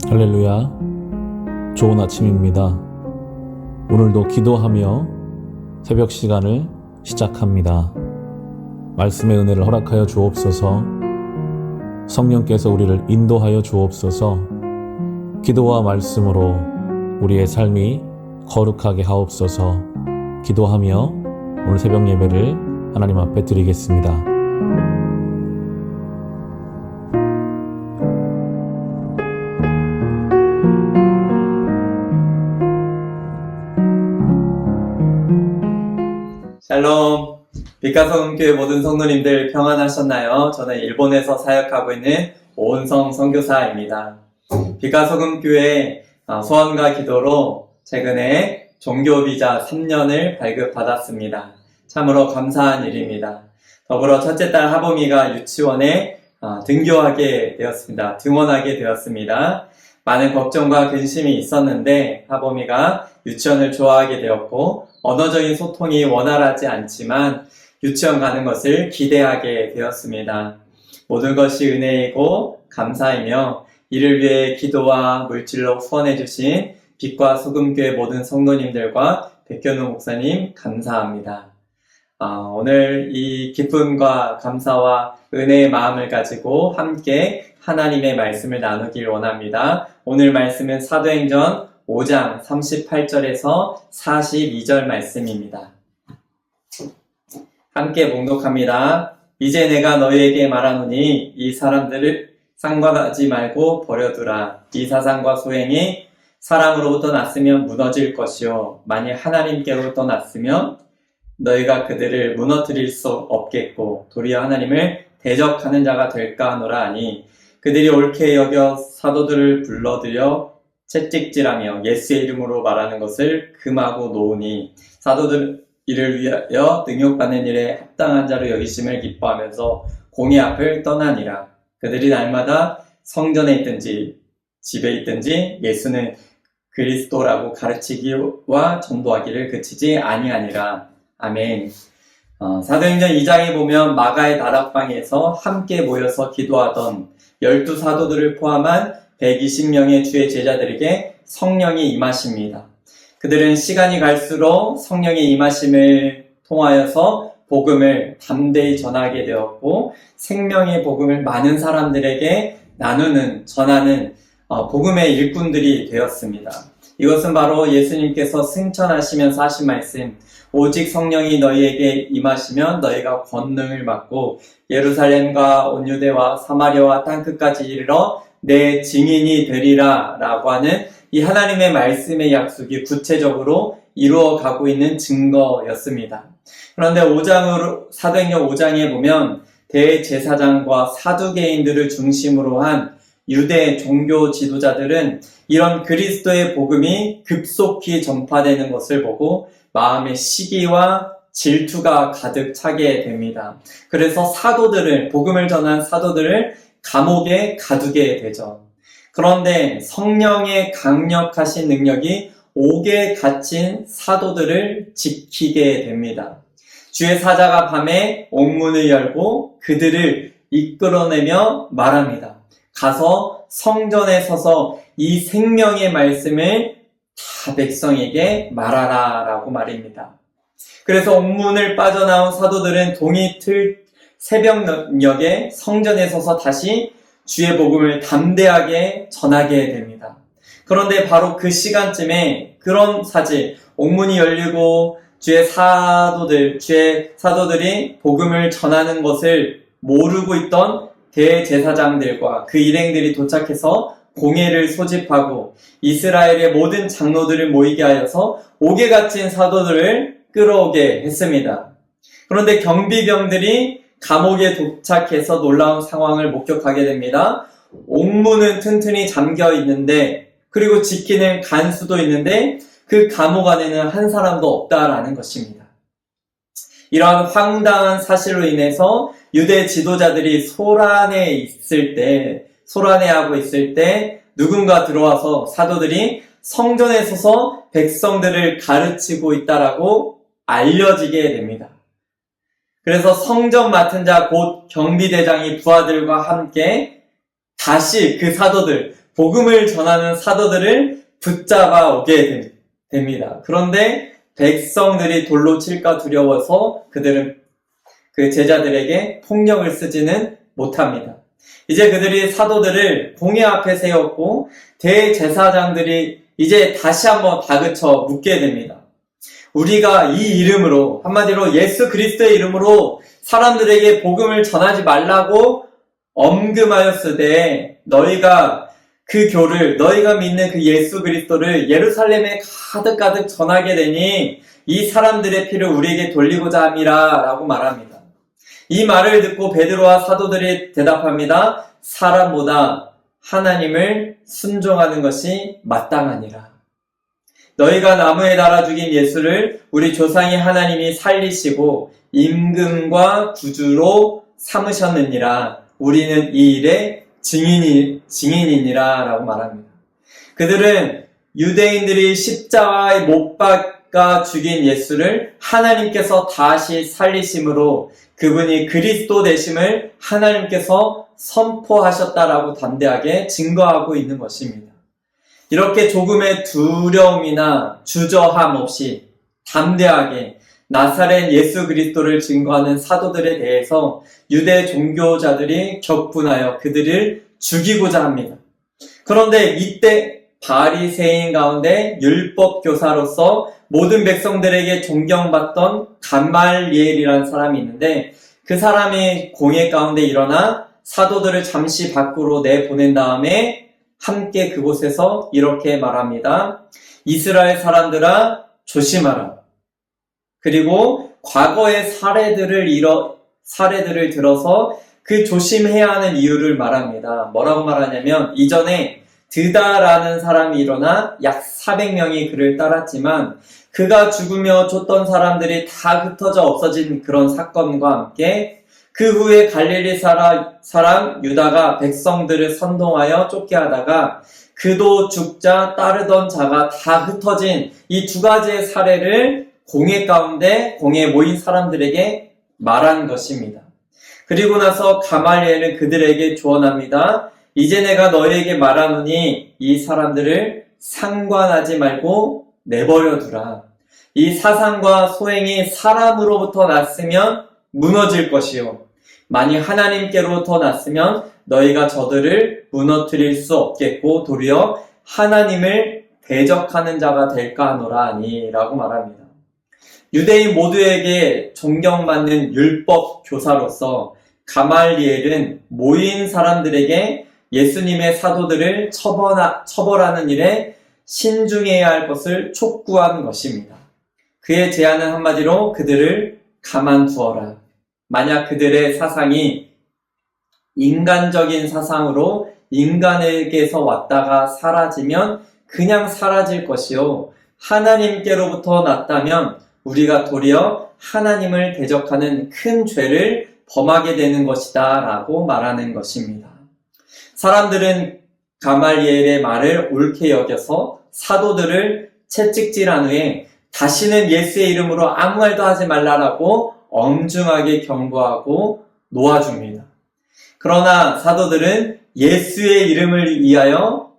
할렐루야. 좋은 아침입니다. 오늘도 기도하며 새벽 시간을 시작합니다. 말씀의 은혜를 허락하여 주옵소서. 성령께서 우리를 인도하여 주옵소서. 기도와 말씀으로 우리의 삶이 거룩하게 하옵소서. 기도하며 오늘 새벽 예배를 하나님 앞에 드리겠습니다. 샬롬, 빛과성교회 모든 성도님들 평안하셨나요? 저는 일본에서 사역하고 있는 오은성 선교사입니다. 빛과성교회 소원과 기도로 최근에 종교비자 3년을 발급받았습니다. 참으로 감사한 일입니다. 더불어 첫째 딸 하범이가 유치원에 등교하게 되었습니다. 등원하게 되었습니다. 많은 걱정과 근심이 있었는데 하범이가 유치원을 좋아하게 되었고 언어적인 소통이 원활하지 않지만 유치원 가는 것을 기대하게 되었습니다. 모든 것이 은혜이고 감사이며 이를 위해 기도와 물질로 후원해 주신 빛과 소금교회 모든 성도님들과 백현우 목사님 감사합니다. 오늘 이 기쁨과 감사와 은혜의 마음을 가지고 함께 하나님의 말씀을 나누길 원합니다. 오늘 말씀은 사도행전 5장 38절에서 42절 말씀입니다. 함께 봉독합니다. 이제 내가 너희에게 말하노니 이 사람들을 상관하지 말고 버려두라. 이 사상과 소행이 사람으로부터 났으면 무너질 것이요 만일 하나님께로부터 났으면 너희가 그들을 무너뜨릴 수 없겠고 도리어 하나님을 대적하는 자가 될까 하노라 하니 그들이 옳게 여겨 사도들을 불러들여 채찍질하며 예수의 이름으로 말하는 것을 금하고 놓으니 사도들 이를 위하여 능욕받는 일에 합당한 자로 여기심을 기뻐하면서 공의 앞을 떠나니라. 그들이 날마다 성전에 있든지 집에 있든지 예수는 그리스도라고 가르치기와 전도하기를 그치지 아니하니라. 아멘. 사도행전 2장에 보면 마가의 다락방에서 함께 모여서 기도하던 12사도들을 포함한 120명의 주의 제자들에게 성령이 임하십니다. 그들은 시간이 갈수록 성령의 임하심을 통하여서 복음을 담대히 전하게 되었고 생명의 복음을 많은 사람들에게 나누는, 전하는 복음의 일꾼들이 되었습니다. 이것은 바로 예수님께서 승천하시면서 하신 말씀, 오직 성령이 너희에게 임하시면 너희가 권능을 받고 예루살렘과 온 유대와 사마리아와 땅끝까지 이르러 내 증인이 되리라 라고 하는 이 하나님의 말씀의 약속이 구체적으로 이루어가고 있는 증거였습니다. 그런데 사도행전 5장에 보면 대제사장과 사두개인들을 중심으로 한 유대 종교 지도자들은 이런 그리스도의 복음이 급속히 전파되는 것을 보고 마음의 시기와 질투가 가득 차게 됩니다. 그래서 복음을 전한 사도들을 감옥에 가두게 되죠. 그런데 성령의 강력하신 능력이 옥에 갇힌 사도들을 지키게 됩니다. 주의 사자가 밤에 옥문을 열고 그들을 이끌어내며 말합니다. 가서 성전에 서서 이 생명의 말씀을 다 백성에게 말하라 라고 말입니다. 그래서 옥문을 빠져나온 사도들은 동이틀 새벽녘에 성전에 서서 다시 주의 복음을 담대하게 전하게 됩니다. 그런데 바로 그 시간쯤에 그런 사실, 옥문이 열리고 주의 사도들이 복음을 전하는 것을 모르고 있던 대제사장들과 그 일행들이 도착해서 공회를 소집하고 이스라엘의 모든 장로들을 모이게 하여서 옥에 갇힌 사도들을 끌어오게 했습니다. 그런데 경비병들이 감옥에 도착해서 놀라운 상황을 목격하게 됩니다. 옥문은 튼튼히 잠겨 있는데 그리고 지키는 간수도 있는데 그 감옥 안에는 한 사람도 없다라는 것입니다. 이러한 황당한 사실로 인해서 유대 지도자들이 소란해하고 있을 때 누군가 들어와서 사도들이 성전에 서서 백성들을 가르치고 있다라고 알려지게 됩니다. 그래서 성전 맡은 자 곧 경비대장이 부하들과 함께 다시 그 사도들, 복음을 전하는 사도들을 붙잡아 오게 됩니다. 그런데 백성들이 돌로 칠까 두려워서 그들은 그 제자들에게 폭력을 쓰지는 못합니다. 이제 그들이 사도들을 공회 앞에 세웠고 대제사장들이 이제 다시 한번 다그쳐 묻게 됩니다. 우리가 이 이름으로, 한마디로 예수 그리스도의 이름으로 사람들에게 복음을 전하지 말라고 엄금하였으되 너희가 그 교를, 너희가 믿는 그 예수 그리스도를 예루살렘에 가득가득 전하게 되니 이 사람들의 피를 우리에게 돌리고자 함이라 라고 말합니다. 이 말을 듣고 베드로와 사도들이 대답합니다. 사람보다 하나님을 순종하는 것이 마땅하니라. 너희가 나무에 달아 죽인 예수를 우리 조상의 하나님이 살리시고 임금과 구주로 삼으셨느니라. 우리는 이 일의 증인이니라 라고 말합니다. 그들은 유대인들이 십자가에 못 박아 죽인 예수를 하나님께서 다시 살리심으로 그분이 그리스도 되심을 하나님께서 선포하셨다라고 담대하게 증거하고 있는 것입니다. 이렇게 조금의 두려움이나 주저함 없이 담대하게 나사렛 예수 그리스도를 증거하는 사도들에 대해서 유대 종교자들이 격분하여 그들을 죽이고자 합니다. 그런데 이때 바리새인 가운데 율법 교사로서 모든 백성들에게 존경받던 감말리엘이라는 사람이 있는데 그 사람이 공회 가운데 일어나 사도들을 잠시 밖으로 내보낸 다음에 함께 그곳에서 이렇게 말합니다. 이스라엘 사람들아 조심하라. 그리고 과거의 사례들을 들어서 그 조심해야 하는 이유를 말합니다. 뭐라고 말하냐면 이전에 드다라는 사람이 일어나 약 400명이 그를 따랐지만 그가 죽으며 쫓던 사람들이 다 흩어져 없어진 그런 사건과 함께 그 후에 갈릴리 사람 유다가 백성들을 선동하여 쫓게 하다가 그도 죽자 따르던 자가 다 흩어진 이 두 가지의 사례를 공회 가운데 공회에 모인 사람들에게 말한 것입니다. 그리고 나서 가말리엘은 그들에게 조언합니다. 이제 내가 너희에게 말하노니 이 사람들을 상관하지 말고 내버려 두라. 이 사상과 소행이 사람으로부터 났으면 무너질 것이요. 만일 하나님께로부터 났으면 너희가 저들을 무너뜨릴 수 없겠고 도리어 하나님을 대적하는 자가 될까 하노라 하니 라고 말합니다. 유대인 모두에게 존경받는 율법 교사로서 가말리엘은 모인 사람들에게 예수님의 사도들을 처벌하는 일에 신중해야 할 것을 촉구한 것입니다. 그의 제안은 한마디로 그들을 가만두어라. 만약 그들의 사상이 인간적인 사상으로 인간에게서 왔다가 사라지면 그냥 사라질 것이요. 하나님께로부터 났다면 우리가 도리어 하나님을 대적하는 큰 죄를 범하게 되는 것이다 라고 말하는 것입니다. 사람들은 가말리엘의 말을 옳게 여겨서 사도들을 채찍질한 후에 다시는 예수의 이름으로 아무 말도 하지 말라라고 엄중하게 경고하고 놓아줍니다. 그러나 사도들은 예수의 이름을 위하여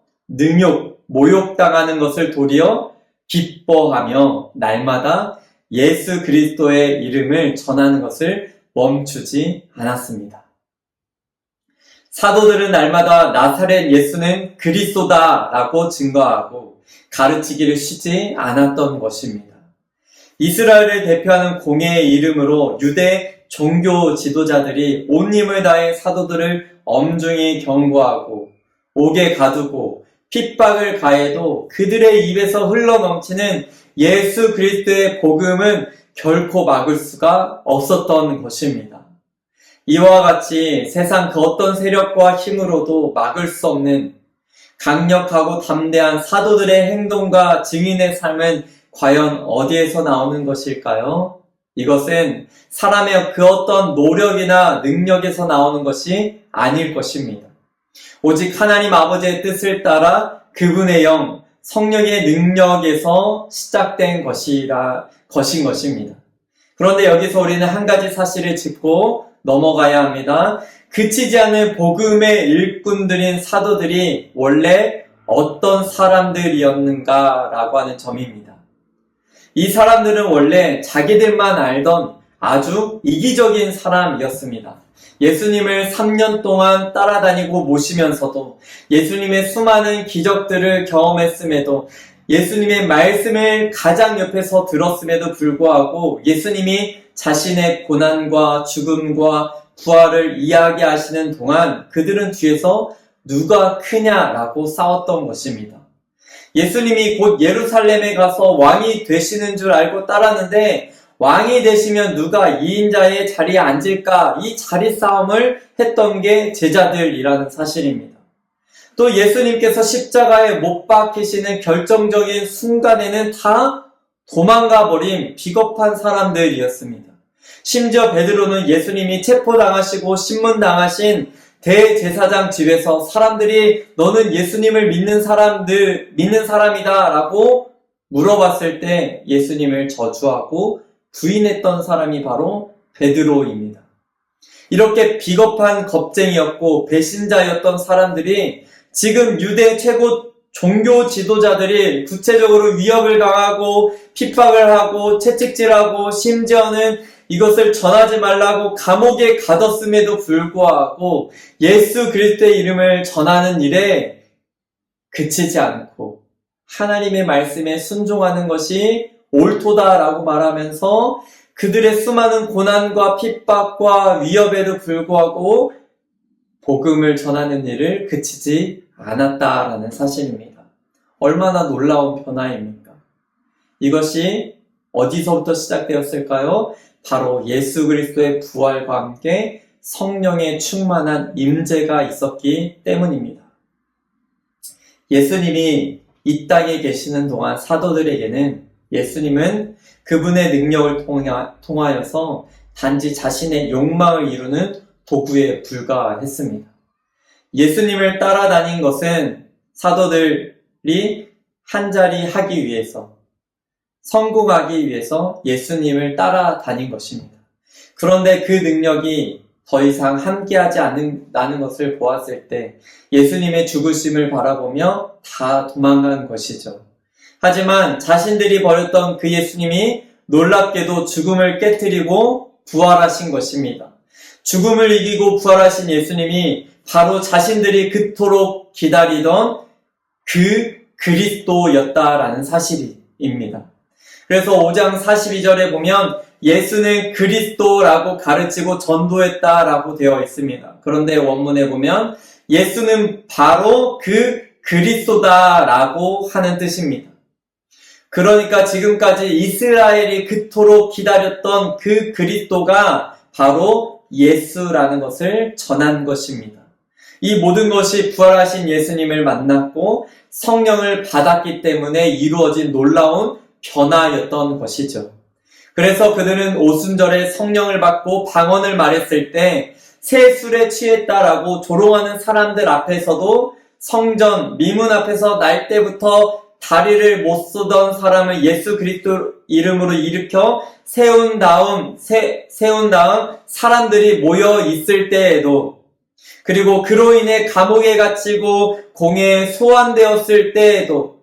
모욕당하는 것을 도리어 기뻐하며 날마다 예수 그리스도의 이름을 전하는 것을 멈추지 않았습니다. 사도들은 날마다 나사렛 예수는 그리스도다라고 증거하고 가르치기를 쉬지 않았던 것입니다. 이스라엘을 대표하는 공회의 이름으로 유대 종교 지도자들이 온 힘을 다해 사도들을 엄중히 경고하고 옥에 가두고 핍박을 가해도 그들의 입에서 흘러넘치는 예수 그리스도의 복음은 결코 막을 수가 없었던 것입니다. 이와 같이 세상 그 어떤 세력과 힘으로도 막을 수 없는 강력하고 담대한 사도들의 행동과 증인의 삶은 과연 어디에서 나오는 것일까요? 이것은 사람의 그 어떤 노력이나 능력에서 나오는 것이 아닐 것입니다. 오직 하나님 아버지의 뜻을 따라 그분의 영, 성령의 능력에서 시작된 것인 것입니다. 그런데 여기서 우리는 한 가지 사실을 짚고 넘어가야 합니다. 그치지 않는 복음의 일꾼들인 사도들이 원래 어떤 사람들이었는가라고 하는 점입니다. 이 사람들은 원래 자기들만 알던 아주 이기적인 사람이었습니다. 예수님을 3년 동안 따라다니고 모시면서도 예수님의 수많은 기적들을 경험했음에도 예수님의 말씀을 가장 옆에서 들었음에도 불구하고 예수님이 자신의 고난과 죽음과 부활을 이야기하시는 동안 그들은 뒤에서 누가 크냐라고 싸웠던 것입니다. 예수님이 곧 예루살렘에 가서 왕이 되시는 줄 알고 따랐는데 왕이 되시면 누가 2인자의 자리에 앉을까? 이 자리 싸움을 했던 게 제자들이라는 사실입니다. 또 예수님께서 십자가에 못 박히시는 결정적인 순간에는 다 도망가 버린 비겁한 사람들이었습니다. 심지어 베드로는 예수님이 체포당하시고 신문당하신 대제사장 집에서 사람들이 너는 예수님을 믿는 사람이다 라고 물어봤을 때 예수님을 저주하고 부인했던 사람이 바로 베드로입니다. 이렇게 비겁한 겁쟁이였고 배신자였던 사람들이 지금 유대 최고 종교 지도자들이 구체적으로 위협을 당하고 핍박을 하고 채찍질하고 심지어는 이것을 전하지 말라고 감옥에 가뒀음에도 불구하고 예수 그리스도의 이름을 전하는 일에 그치지 않고 하나님의 말씀에 순종하는 것이 옳도다라고 말하면서 그들의 수많은 고난과 핍박과 위협에도 불구하고 복음을 전하는 일을 그치지 않았다라는 사실입니다. 얼마나 놀라운 변화입니까? 이것이 어디서부터 시작되었을까요? 바로 예수 그리스도의 부활과 함께 성령의 충만한 임재가 있었기 때문입니다. 예수님이 이 땅에 계시는 동안 사도들에게는 예수님은 그분의 능력을 통하여서 단지 자신의 욕망을 이루는 도구에 불과했습니다. 예수님을 따라다닌 것은 사도들이 한자리 하기 위해서, 성공하기 위해서 예수님을 따라다닌 것입니다. 그런데 그 능력이 더 이상 함께하지 않는 것을 보았을 때 예수님의 죽으심을 바라보며 다 도망간 것이죠. 하지만 자신들이 버렸던 그 예수님이 놀랍게도 죽음을 깨트리고 부활하신 것입니다. 죽음을 이기고 부활하신 예수님이 바로 자신들이 그토록 기다리던 그 그리스도였다라는 사실입니다. 그래서 5장 42절에 보면 예수는 그리스도라고 가르치고 전도했다라고 되어 있습니다. 그런데 원문에 보면 예수는 바로 그 그리스도다라고 하는 뜻입니다. 그러니까 지금까지 이스라엘이 그토록 기다렸던 그 그리스도가 바로 예수라는 것을 전한 것입니다. 이 모든 것이 부활하신 예수님을 만났고 성령을 받았기 때문에 이루어진 놀라운 변화였던 것이죠. 그래서 그들은 오순절에 성령을 받고 방언을 말했을 때 새 술에 취했다라고 조롱하는 사람들 앞에서도 성전, 미문 앞에서 날 때부터 다리를 못 쓰던 사람을 예수 그리스도 이름으로 일으켜 세운 다음 사람들이 모여 있을 때에도, 그리고 그로 인해 감옥에 갇히고 공회에 소환되었을 때에도,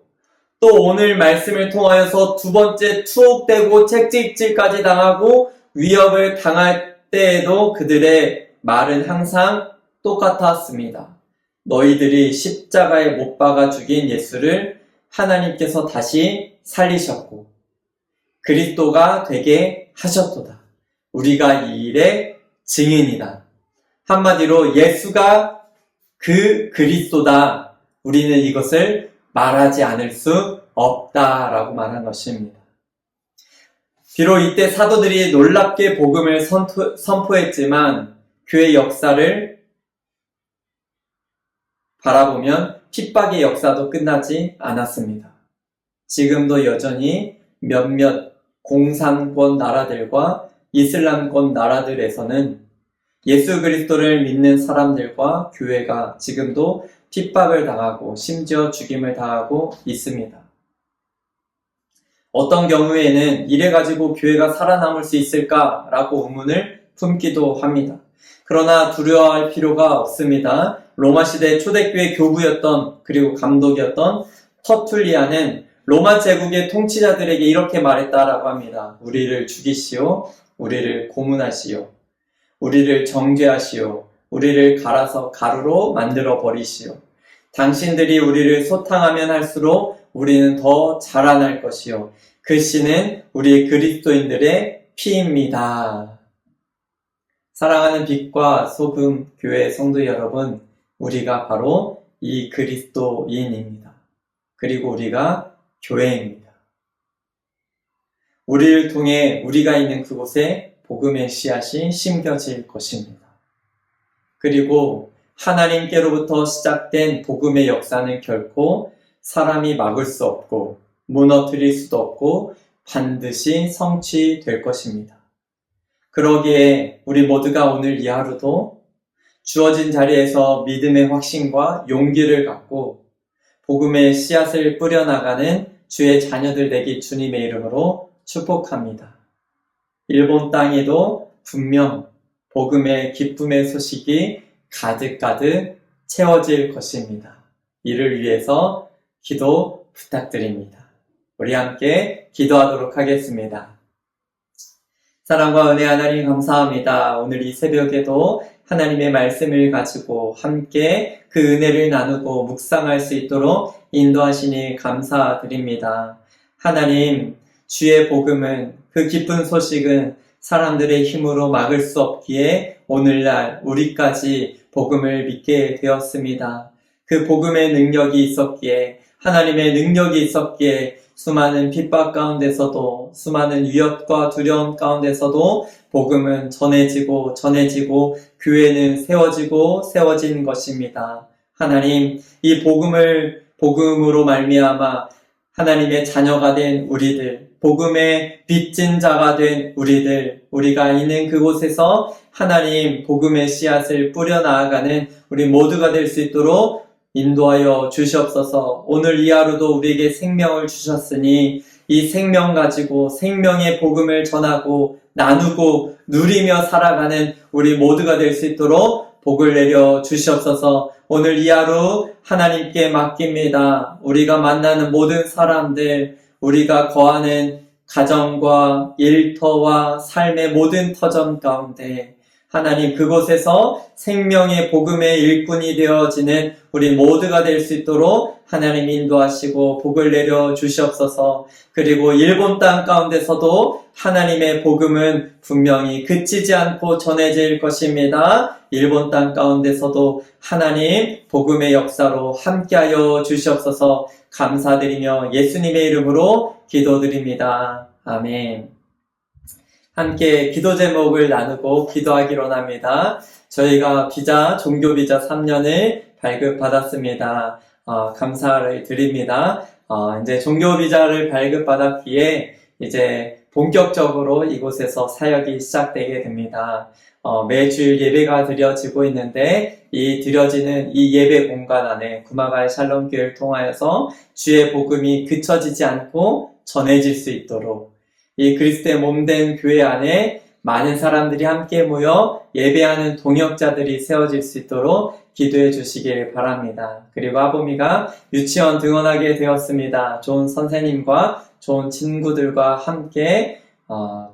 또 오늘 말씀을 통하여서 두 번째 투옥되고 채찍질까지 당하고 위협을 당할 때에도 그들의 말은 항상 똑같았습니다. 너희들이 십자가에 못 박아 죽인 예수를 하나님께서 다시 살리셨고 그리스도가 되게 하셨도다. 우리가 이 일의 증인이다. 한마디로 예수가 그 그리스도다. 우리는 이것을 말하지 않을 수 없다라고 말한 것입니다. 비록 이때 사도들이 놀랍게 복음을 선포했지만 교회 역사를 바라보면 핍박의 역사도 끝나지 않았습니다. 지금도 여전히 몇몇 공산권 나라들과 이슬람권 나라들에서는 예수 그리스도를 믿는 사람들과 교회가 지금도 핍박을 당하고 심지어 죽임을 당하고 있습니다. 어떤 경우에는 이래가지고 교회가 살아남을 수 있을까라고 의문을 품기도 합니다. 그러나 두려워할 필요가 없습니다. 로마 시대 초대교회 교부였던 그리고 감독이었던 터툴리안은 로마 제국의 통치자들에게 이렇게 말했다라고 합니다. 우리를 죽이시오, 우리를 고문하시오, 우리를 정죄하시오, 우리를 갈아서 가루로 만들어 버리시오. 당신들이 우리를 소탕하면 할수록 우리는 더 자라날 것이요. 그 씨는 우리 그리스도인들의 피입니다. 사랑하는 빛과 소금 교회 성도 여러분, 우리가 바로 이 그리스도인입니다. 그리고 우리가 교회입니다. 우리를 통해 우리가 있는 그곳에 복음의 씨앗이 심겨질 것입니다. 그리고 하나님께로부터 시작된 복음의 역사는 결코 사람이 막을 수 없고 무너뜨릴 수도 없고 반드시 성취될 것입니다. 그러기에 우리 모두가 오늘 이 하루도 주어진 자리에서 믿음의 확신과 용기를 갖고 복음의 씨앗을 뿌려나가는 주의 자녀들 되기 주님의 이름으로 축복합니다. 일본 땅에도 분명 복음의 기쁨의 소식이 가득가득 채워질 것입니다. 이를 위해서 기도 부탁드립니다. 우리 함께 기도하도록 하겠습니다. 사랑과 은혜 하나님 감사합니다. 오늘 이 새벽에도 하나님의 말씀을 가지고 함께 그 은혜를 나누고 묵상할 수 있도록 인도하시니 감사드립니다. 하나님, 주의 복음은 그 기쁜 소식은 사람들의 힘으로 막을 수 없기에 오늘날 우리까지 복음을 믿게 되었습니다. 그 복음의 능력이 있었기에 하나님의 능력이 있었기에 수많은 핍박 가운데서도 수많은 위협과 두려움 가운데서도 복음은 전해지고 교회는 세워진 것입니다. 하나님, 이 복음으로 말미암아 하나님의 자녀가 된 우리들, 복음의 빚진 자가 된 우리가 있는 그곳에서 하나님 복음의 씨앗을 뿌려나가는 우리 모두가 될 수 있도록 인도하여 주시옵소서. 오늘 이 하루도 우리에게 생명을 주셨으니 이 생명 가지고 생명의 복음을 전하고 나누고 누리며 살아가는 우리 모두가 될 수 있도록 복을 내려 주시옵소서. 오늘 이 하루 하나님께 맡깁니다. 우리가 만나는 모든 사람들, 우리가 거하는 가정과 일터와 삶의 모든 터전 가운데 하나님 그곳에서 생명의 복음의 일꾼이 되어지는 우리 모두가 될 수 있도록 하나님 인도하시고 복을 내려 주시옵소서. 그리고 일본 땅 가운데서도 하나님의 복음은 분명히 그치지 않고 전해질 것입니다. 일본 땅 가운데서도 하나님 복음의 역사로 함께하여 주시옵소서. 감사드리며 예수님의 이름으로 기도드립니다. 아멘. 함께 기도 제목을 나누고 기도하기로 합니다. 저희가 종교 비자 3년을 발급받았습니다. 감사를 드립니다. 이제 종교 비자를 발급받았기에 이제 본격적으로 이곳에서 사역이 시작되게 됩니다. 매주일 예배가 드려지고 있는데 드려지는 이 예배 공간 안에 구마갈 샬롬교회를 통하여서 주의 복음이 그쳐지지 않고 전해질 수 있도록 이 그리스도의 몸된 교회 안에 많은 사람들이 함께 모여 예배하는 동역자들이 세워질 수 있도록 기도해 주시길 바랍니다. 그리고 아보미가 유치원 등원하게 되었습니다. 좋은 선생님과 좋은 친구들과 함께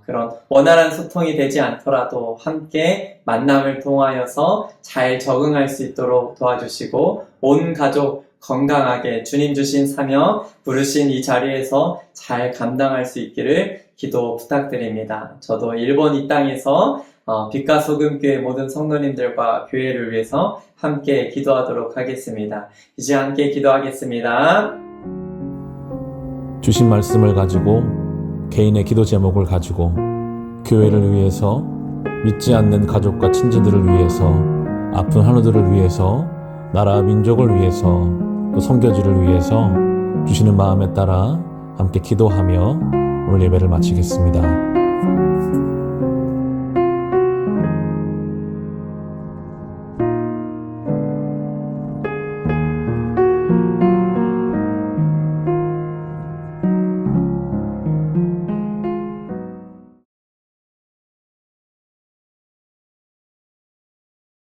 그런 원활한 소통이 되지 않더라도 함께 만남을 통하여서 잘 적응할 수 있도록 도와주시고 온 가족 건강하게 주님 주신 사명 부르신 이 자리에서 잘 감당할 수 있기를 기도 부탁드립니다. 저도 일본 이 땅에서 빛과 소금 교회 모든 성도님들과 교회를 위해서 함께 기도하도록 하겠습니다. 이제 함께 기도하겠습니다. 주신 말씀을 가지고 개인의 기도 제목을 가지고 교회를 위해서 믿지 않는 가족과 친지들을 위해서 아픈 한우들을 위해서 나라 민족을 위해서 또 선교지를 위해서 주시는 마음에 따라 함께 기도하며 오늘 예배를 마치겠습니다.